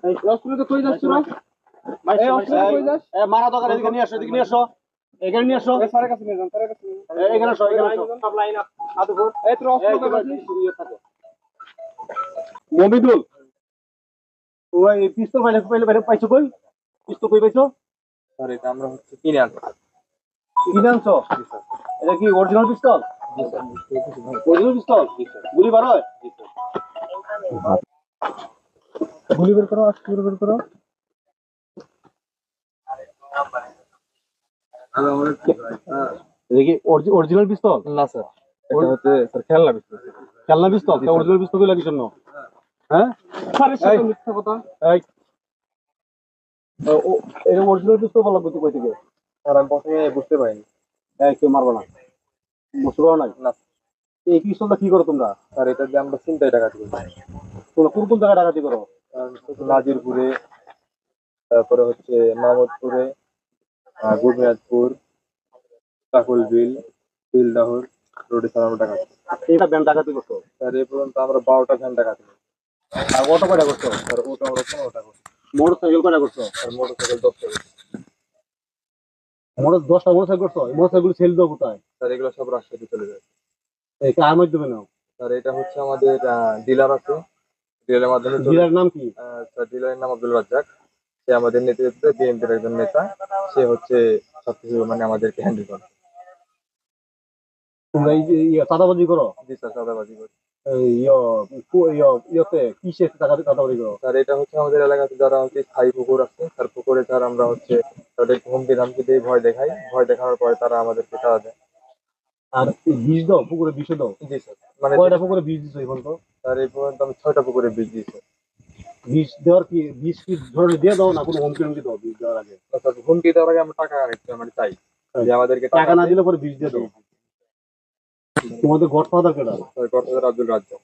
এই অস্ত্র তো কই যাচ্ছ না? এই অস্ত্র কই যাস? মারা দোকান এদিকে নিয়ে আসো, এদিকে নিয়ে আসো, এখানে নিয়ে আসো। স্যারের কাছে নিয়ে যান, স্যারের কাছে নিয়ে যান। এখানে আসো, এখানে আসো। সব লাইন আপ, আদুপুর। এই তোর অস্ত্র কই যাচ্ছিস? মমিদুল, ওই পিস্তল পাইছো কই? পিস্তল কই পাইছো? স্যার এটা আমরা হচ্ছে কিনে আনছি। কিনে আনছো? এটা কি অরিজিনাল পিস্তল? অরিজিনাল পিস্তল? গুলি বার হয়? গুলি বের করো, অস্ত্র বের করো। এটা কি অরিজিনাল পিস্তল? না স্যার, এটা হচ্ছে স্যার খেলনা পিস্তল। খেলনা পিস্তল? অরিজিনাল পিস্তল কই লাগিস না? হ্যাঁ? স্যারের সাথে মিথ্যা কথা। এই এটা অরিজিনাল পিস্তল বলা কই থেকে? স্যার আমি প্রথমে বুঝতে পারিনি। এই কেউ মারবো না, বুঝতে পারো নাই? না এই পিস্তলটা কি করো তোমরা? স্যার এটা দিয়ে আমরা চিন্তায় ডাকাতি করি। তোমরা কোন কোন জায়গায় ডাকাতি করো? নাজিরপুরে, তারপরে হচ্ছে মাহমুদপুরে, গুরমিয়াদপুর, কাকুলবিল, বিলডাহুর রোডে স্যার আমরা ডাকাতি করি। এইটা ব্যান্ড ডাকাতি করছো? স্যার এই পর্যন্ত আমরা 12টা ভ্যান ডাকাতি করি। আর অটো কয়টা করছো? স্যার ওটা আমরা 15টা করি। মোটর সাইকেল কয়টা করছো? স্যার মোটরসাইকেল 10টা করি। মোটর 10টা মোটরসাইকেল করছো? এই মোটরসাইকেল সেল দাও কোথায়? স্যার এগুলো সব রাজশাহী চলে যায়। এই কার মাধ্যমে নাও? স্যার এটা হচ্ছে আমাদের ডিলার আছে, ডিলারের মাধ্যমে চলে। ডিলার নাম কি? স্যার ডিলারের নাম আব্দুল রাজ্জাক। সে আমাদের নেতৃত্বে বিএনপির একজন নেতা। সে হচ্ছে সবকিছু মানে আমাদেরকে হ্যান্ডেল করে। তোমরা এই যে চাঁদাবাজি করো? জি স্যার, চাঁদাবাজি করি। এই ইয়েতে কিসে চাঁদাবাজি করো? স্যার এটা হচ্ছে আমাদের এলাকাতে যারা হচ্ছে স্থায়ী পুকুর আছে, তার পুকুরে স্যার আমরা হচ্ছে তাদের হুমকি ধামকি দিয়ে ভয় দেখাই। ভয় দেখানোর পরে তারা আমাদেরকে টাকা দেয়। আর বীজ দাও? পুকুরে বিষ দাও? জি স্যার। মানে কয়টা পুকুরে বীজ দিছো এখন তো? স্যার এই পর্যন্ত আমি 6টা পুকুরে বীজ দিয়েছি। বীজ দেওয়ার কি বীজ কি ধরে দিয়ে দাও না কোনো হুমকি হুমকি দাও বীজ দেওয়ার আগে? স্যার হুমকি দেওয়ার আগে আমরা টাকা মানে চাই যে আমাদেরকে টাকা না দিলে পরে বীজ দিয়ে দাও। তোমাদের গডফাদার কেডা? Sir godfather Abdul Razzak.